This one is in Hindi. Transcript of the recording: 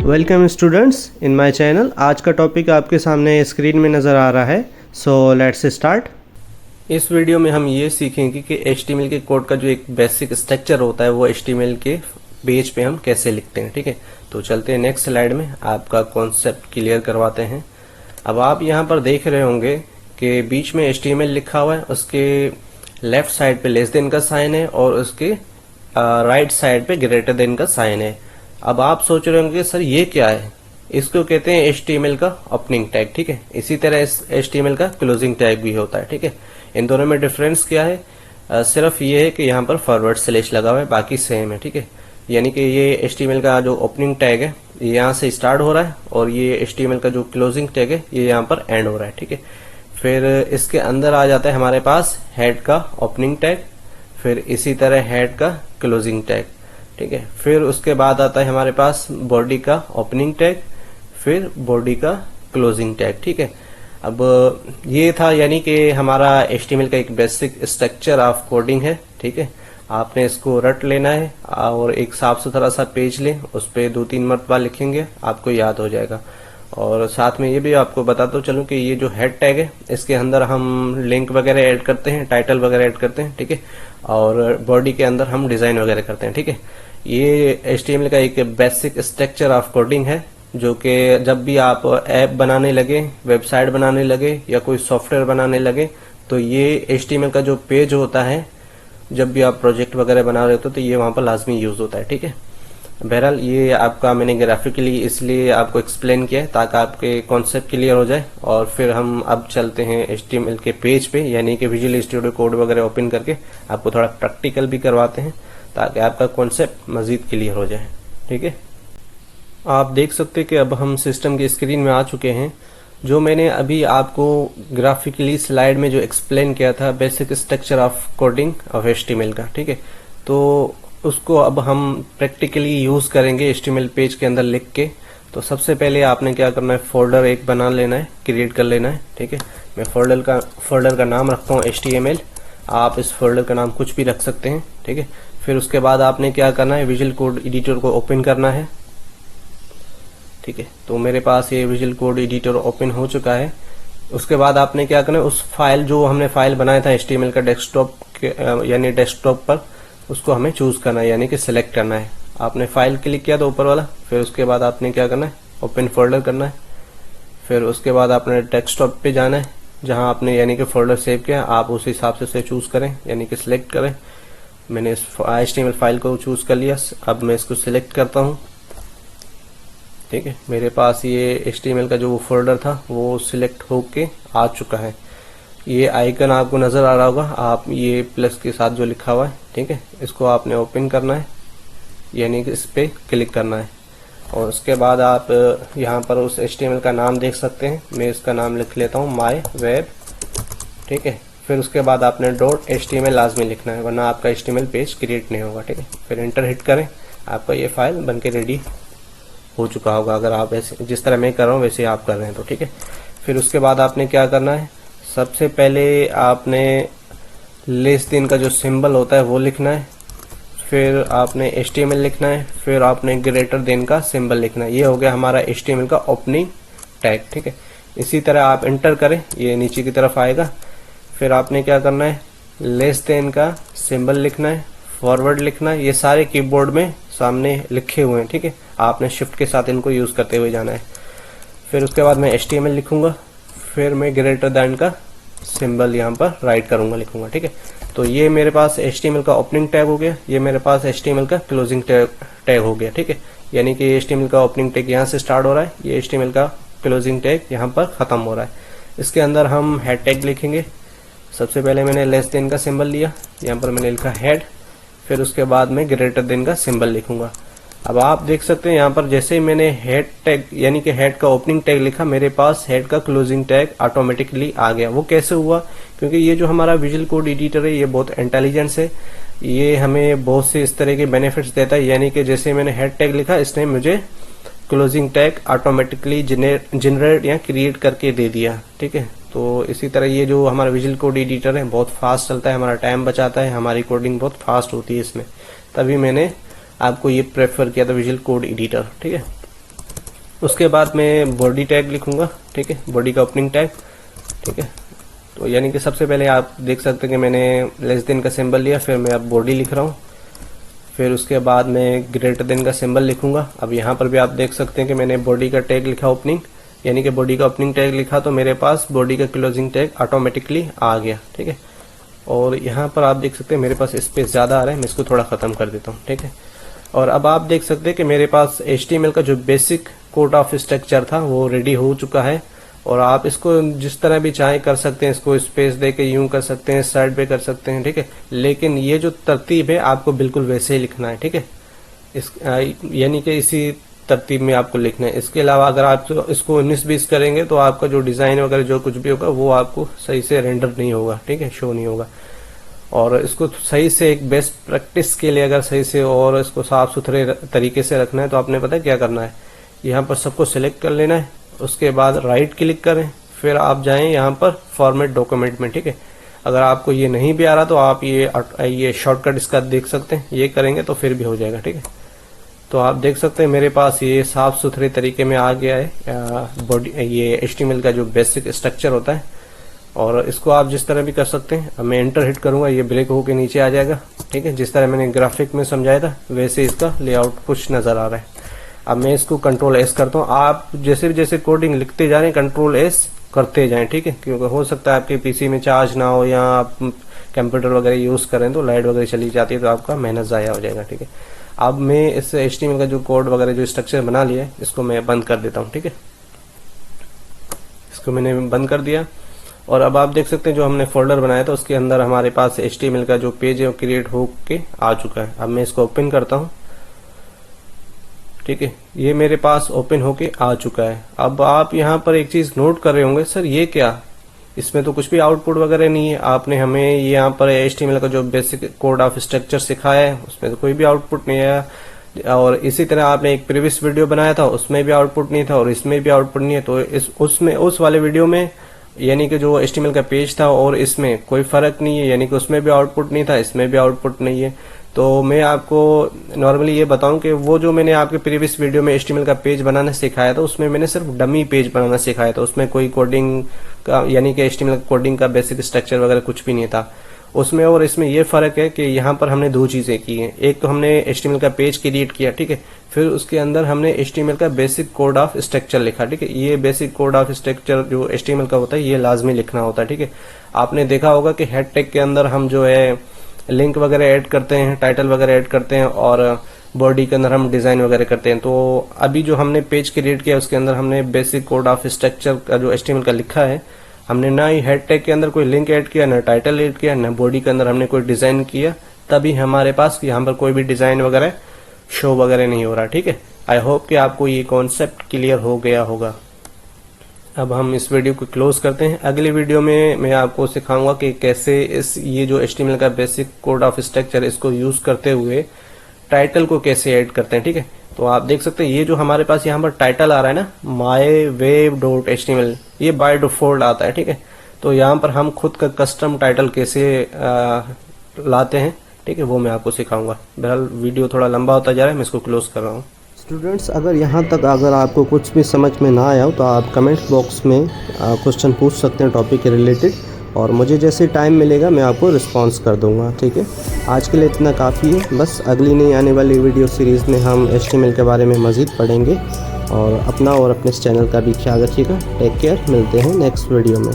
Welcome students in my channel. आज का टॉपिक आपके सामने स्क्रीन में नज़र आ रहा है। So let's start. इस वीडियो में हम ये सीखेंगे कि HTML के कोड का जो एक बेसिक स्ट्रक्चर होता है वो HTML के पेज पे हम कैसे लिखते हैं। ठीक है, तो चलते हैं नेक्स्ट स्लाइड में, आपका कॉन्सेप्ट क्लियर करवाते हैं। अब आप यहाँ पर देख रहे होंगे कि बीच में HTML लिखा हुआ है, उसके लेफ्ट साइड पे लेस देन का साइन है और उसके राइट साइड पे ग्रेटर देन का साइन है। अब आप सोच रहे होंगे सर ये क्या है, इसको कहते हैं HTML का ओपनिंग टैग। ठीक है, इसी तरह HTML का क्लोजिंग टैग भी होता है। ठीक है, इन दोनों में डिफरेंस क्या है? सिर्फ ये है कि यहाँ पर फॉरवर्ड स्लैश लगा हुआ है, बाकी सेम है। ठीक है, यानी कि ये HTML का जो ओपनिंग टैग है ये यहाँ से स्टार्ट हो रहा है और ये HTML का जो क्लोजिंग टैग है ये यहाँ पर एंड हो रहा है। ठीक है, फिर इसके अंदर आ जाता है हमारे पास हेड का ओपनिंग टैग, फिर इसी तरह हेड का क्लोजिंग टैग। ठीक है, फिर उसके बाद आता है हमारे पास बॉडी का ओपनिंग टैग, फिर बॉडी का क्लोजिंग टैग। ठीक है, अब ये था यानी कि हमारा HTML का एक बेसिक स्ट्रक्चर ऑफ कोडिंग है। ठीक है, आपने इसको रट लेना है और एक साफ सुथरा सा पेज लें, उस पर 2-3 मरतबा लिखेंगे, आपको याद हो जाएगा। और साथ में ये भी आपको बताता चलूं कि ये जो हेड टैग है इसके अंदर हम लिंक वगैरह ऐड करते हैं, टाइटल वगैरह ऐड करते हैं। ठीक है, और बॉडी के अंदर हम डिजाइन वगैरह करते हैं। ठीक है, ये HTML का एक बेसिक स्ट्रक्चर ऑफ कोडिंग है जो कि जब भी आप ऐप बनाने लगे, वेबसाइट बनाने लगे या कोई सॉफ्टवेयर बनाने लगे तो ये HTML का जो पेज होता है, जब भी आप प्रोजेक्ट वगैरह बना रहे होते तो ये वहां पर लाजमी यूज होता है। ठीक है, बहरहाल ये आपका मैंने ग्राफिकली इसलिए आपको एक्सप्लेन किया है ताकि आपके कॉन्सेप्ट क्लियर हो जाए। और फिर हम अब चलते हैं HTML के पेज पे, यानी कि विजुअल स्टूडियो कोड वगैरह ओपन करके आपको थोड़ा प्रैक्टिकल भी करवाते हैं ताकि आपका कॉन्सेप्ट मजीद क्लियर हो जाए। ठीक है, आप देख सकते हैं कि अब हम सिस्टम की स्क्रीन में आ चुके हैं। जो मैंने अभी आपको ग्राफिकली स्लाइड में जो एक्सप्लेन किया था basic structure of coding of HTML का, ठीक है, तो उसको अब हम प्रैक्टिकली यूज करेंगे HTML पेज के अंदर लिख के। तो सबसे पहले आपने क्या करना है, फोल्डर एक बना लेना है, क्रिएट कर लेना है। ठीक है, मैं फोल्डर का नाम रखता हूँ HTML, आप इस फोल्डर का नाम कुछ भी रख सकते हैं। ठीक है, फिर उसके बाद आपने क्या करना है, विजुअल कोड एडिटर को ओपन करना है। ठीक है, तो मेरे पास ये विजुअल कोड एडिटर ओपन हो चुका है। उसके बाद आपने क्या करना है, उस फाइल जो हमने फाइल बनाया था HTML का डेस्कटॉप यानी डेस्कटॉप पर, उसको हमें चूज करना है यानी कि सिलेक्ट करना है। आपने फाइल क्लिक किया तो ऊपर वाला, फिर उसके बाद आपने क्या करना है, ओपन फोल्डर करना है। फिर उसके बाद आपने डेस्कटॉप पे जाना है जहां आपने यानी कि फोल्डर सेव किया, आप उस हिसाब से उसे चूज करें यानी कि सिलेक्ट करें। मैंने इस HTML फाइल को चूज कर लिया, अब मैं इसको सिलेक्ट करता हूँ। ठीक है, मेरे पास ये HTML का जो फोल्डर था वो सिलेक्ट होके आ चुका है। ये आइकन आपको नजर आ रहा होगा, आप ये प्लस के साथ जो लिखा हुआ है, ठीक है, इसको आपने ओपन करना है यानी कि इस पे क्लिक करना है। और उसके बाद आप यहाँ पर उस HTML का नाम देख सकते हैं, मैं इसका नाम लिख लेता हूँ माय वेब। ठीक है, फिर उसके बाद आपने .html लाजमी लिखना है वरना आपका HTML पेज क्रिएट नहीं होगा। ठीक है, फिर एंटर हिट करें, आपका ये फाइल बनके रेडी हो चुका होगा। अगर आप ऐसे जिस तरह मैं कर रहा हूँ वैसे आप कर रहे हैं तो ठीक है। फिर उसके बाद आपने क्या करना है, सबसे पहले आपने लेस देन का जो सिंबल होता है वो लिखना है, फिर आपने HTML लिखना है, फिर आपने ग्रेटर देन का सिंबल लिखना है। ये हो गया हमारा HTML का ओपनिंग टैग। ठीक है, इसी तरह आप एंटर करें, ये नीचे की तरफ आएगा। फिर आपने क्या करना है, लेस देन का सिंबल लिखना है, फॉरवर्ड लिखना है। ये सारे कीबोर्ड में सामने लिखे हुए हैं। ठीक है, आपने शिफ्ट के साथ इनको यूज करते हुए जाना है। फिर उसके बाद मैं HTML लिखूंगा, फिर मैं ग्रेटर देन का सिंबल यहाँ पर राइट करूंगा, लिखूंगा। ठीक है, तो ये मेरे पास HTML का ओपनिंग टैग हो गया, ये मेरे पास HTML का क्लोजिंग टैग हो गया। ठीक है, यानी कि HTML का ओपनिंग टैग यहाँ से स्टार्ट हो रहा है, ये HTML का क्लोजिंग टैग यहाँ पर खत्म हो रहा है। इसके अंदर हम हेड टैग लिखेंगे। सबसे पहले मैंने लेस देन का सिंबल लिया, यहाँ पर मैंने लिखा हेड, फिर उसके बाद मैं ग्रेटर देन का सिंबल लिखूंगा। अब आप देख सकते हैं यहाँ पर जैसे ही मैंने हेड टैग यानी कि हेड का ओपनिंग टैग लिखा, मेरे पास हेड का क्लोजिंग टैग ऑटोमेटिकली आ गया। वो कैसे हुआ? क्योंकि ये जो हमारा विजुअल कोड एडिटर है ये बहुत इंटेलिजेंस है, ये हमें बहुत से इस तरह के बेनिफिट्स देता है। यानी कि जैसे मैंने हेड टैग लिखा, इसने मुझे क्लोजिंग टैग ऑटोमेटिकली जनरेट या क्रिएट करके दे दिया। ठीक है, तो इसी तरह ये जो हमारा विजुअल कोड एडिटर है बहुत फास्ट चलता है, हमारा टाइम बचाता है, हमारी कोडिंग बहुत फास्ट होती है इसमें। तभी मैंने आपको ये प्रेफर किया था विजुअल कोड एडिटर। ठीक है, उसके बाद मैं बॉडी टैग लिखूंगा, ठीक है, बॉडी का ओपनिंग टैग, ठीक है। तो यानी कि सबसे पहले आप देख सकते हैं कि मैंने लेस देन का सिंबल लिया, फिर मैं अब बॉडी लिख रहा हूँ, फिर उसके बाद मैं ग्रेटर देन का सिंबल लिखूंगा। अब यहाँ पर भी आप देख सकते हैं कि मैंने बॉडी का टैग लिखा ओपनिंग, यानी कि बॉडी का ओपनिंग टैग लिखा तो मेरे पास बॉडी का क्लोजिंग टैग ऑटोमेटिकली आ गया, ठीक है। और यहाँ पर आप देख सकते हैं मेरे पास स्पेस ज़्यादा आ रहा है, मैं इसको थोड़ा ख़त्म कर देता हूँ, ठीक है। और अब आप देख सकते हैं कि मेरे पास HTML का जो बेसिक कोड ऑफ स्ट्रक्चर था वो रेडी हो चुका है। और आप इसको जिस तरह भी चाहे कर सकते हैं, इसको स्पेस दे के यूं कर सकते हैं, साइड पे कर सकते हैं, ठीक है। लेकिन ये जो तरतीब है आपको बिल्कुल वैसे ही लिखना है, ठीक है। इस यानी कि इसी तरतीब में आपको लिखना है। इसके अलावा अगर आप इसको 19-20 करेंगे तो आपका जो डिज़ाइन वगैरह जो कुछ भी होगा वो आपको सही से रेंडर नहीं होगा, ठीक है, शो नहीं होगा। और इसको सही से एक बेस्ट प्रैक्टिस के लिए अगर सही से और इसको साफ सुथरे तरीके से रखना है तो आपने पता है क्या करना है, यहाँ पर सबको सिलेक्ट कर लेना है, उसके बाद राइट क्लिक करें, फिर आप जाएं यहाँ पर फॉर्मेट डॉक्यूमेंट में, ठीक है। अगर आपको ये नहीं भी आ रहा तो आप ये शॉर्टकट इसका देख सकते हैं, ये करेंगे तो फिर भी हो जाएगा, ठीक है। तो आप देख सकते हैं मेरे पास ये साफ सुथरे तरीके में आ गया है बॉडी, ये HTML का जो बेसिक स्ट्रक्चर होता है। और इसको आप जिस तरह भी कर सकते हैं। अब मैं एंटर हिट करूंगा, ये ब्रेक होके नीचे आ जाएगा, ठीक है। जिस तरह मैंने ग्राफिक में समझाया था वैसे इसका लेआउट कुछ नज़र आ रहा है। अब मैं इसको Ctrl+S करता हूँ। आप जैसे जैसे कोडिंग लिखते जा रहे हैं Ctrl+S करते जाएं, ठीक है, क्योंकि हो सकता है आपके PC में चार्ज ना हो या आप कंप्यूटर वगैरह यूज़ करें तो लाइट वगैरह चली जाती है तो आपका मेहनत ज़ाया हो जाएगा, ठीक है। अब मैं इस HTML का जो कोड वगैरह जो स्ट्रक्चर बना लिया है इसको मैं बंद कर देता हूँ, ठीक है। इसको मैंने बंद कर दिया। और अब आप देख सकते हैं जो हमने फोल्डर बनाया था उसके अंदर हमारे पास HTML का जो पेज है वो क्रिएट हो के आ चुका है। अब मैं इसको ओपन करता हूँ, ठीक है, ये मेरे पास ओपन होके आ चुका है। अब आप यहाँ पर एक चीज़ नोट कर रहे होंगे, सर ये क्या, इसमें तो कुछ भी आउटपुट वगैरह नहीं है। आपने हमें यहाँ पर HTML का जो बेसिक कोड ऑफ स्ट्रक्चर सिखाया है उसमें तो कोई भी आउटपुट नहीं आया। और इसी तरह आपने एक प्रीवियस वीडियो बनाया था उसमें भी आउटपुट नहीं था और इसमें भी आउटपुट नहीं है। तो उस वाले वीडियो में यानी कि जो HTML का पेज था और इसमें कोई फर्क नहीं है, यानी कि उसमें भी आउटपुट नहीं था, इसमें भी आउटपुट नहीं है। तो मैं आपको नॉर्मली ये बताऊं कि वो जो मैंने आपके प्रीवियस वीडियो में HTML का पेज बनाना सिखाया था उसमें मैंने सिर्फ डमी पेज बनाना सिखाया था, उसमें कोई कोडिंग का यानी कि HTML कोडिंग का बेसिक स्ट्रक्चर वगैरह कुछ भी नहीं था उसमें। और इसमें ये फर्क है कि यहाँ पर हमने दो चीज़ें की हैं। एक तो हमने HTML का पेज क्रिएट किया, ठीक है, फिर उसके अंदर हमने HTML का बेसिक कोड ऑफ स्ट्रक्चर लिखा, ठीक है। ये बेसिक कोड ऑफ स्ट्रक्चर जो HTML का होता है ये लाजमी लिखना होता है, ठीक है। आपने देखा होगा कि हेड टैग के अंदर हम जो है लिंक वगैरह ऐड करते हैं, टाइटल वगैरह ऐड करते हैं और बॉडी के अंदर हम डिज़ाइन वगैरह करते हैं। तो अभी जो हमने पेज क्रिएट किया उसके अंदर हमने बेसिक कोड ऑफ स्ट्रक्चर का जो HTML का लिखा है, हमने ना ही हेड टैग के अंदर कोई लिंक ऐड किया, ना टाइटल ऐड किया, ना बॉडी के अंदर हमने कोई डिज़ाइन किया, तभी हमारे पास यहाँ पर कोई भी डिज़ाइन वगैरह शो वगैरह नहीं हो रहा, ठीक है। आई होप कि आपको ये कॉन्सेप्ट क्लियर हो गया होगा। अब हम इस वीडियो को क्लोज करते हैं। अगली वीडियो में मैं आपको सिखाऊंगा कि कैसे ये जो HTML का बेसिक कोड ऑफ स्ट्रक्चर इसको यूज़ करते हुए टाइटल को कैसे ऐड करते हैं, ठीक है। तो आप देख सकते हैं ये जो हमारे पास यहाँ पर टाइटल आ रहा है ना, myweb.html, ये बाय डिफॉल्ट आता है, ठीक है। तो यहाँ पर हम खुद का कस्टम टाइटल कैसे लाते हैं, ठीक है, वो मैं आपको सिखाऊंगा। बहरहाल वीडियो थोड़ा लंबा होता जा रहा है, मैं इसको क्लोज कर रहा हूँ। स्टूडेंट्स, अगर आपको कुछ भी समझ में ना आया हो तो आप कमेंट बॉक्स में क्वेश्चन पूछ सकते हैं टॉपिक के रिलेटेड, और मुझे जैसे टाइम मिलेगा मैं आपको रिस्पॉन्स कर दूंगा, ठीक है। आज के लिए इतना काफ़ी है, बस अगली नई आने वाली वीडियो सीरीज़ में हम HTML के बारे में मज़ीद पढ़ेंगे। और अपना और अपने इस चैनल का भी ख्याल रखिएगा। टेक केयर, मिलते हैं नेक्स्ट वीडियो में।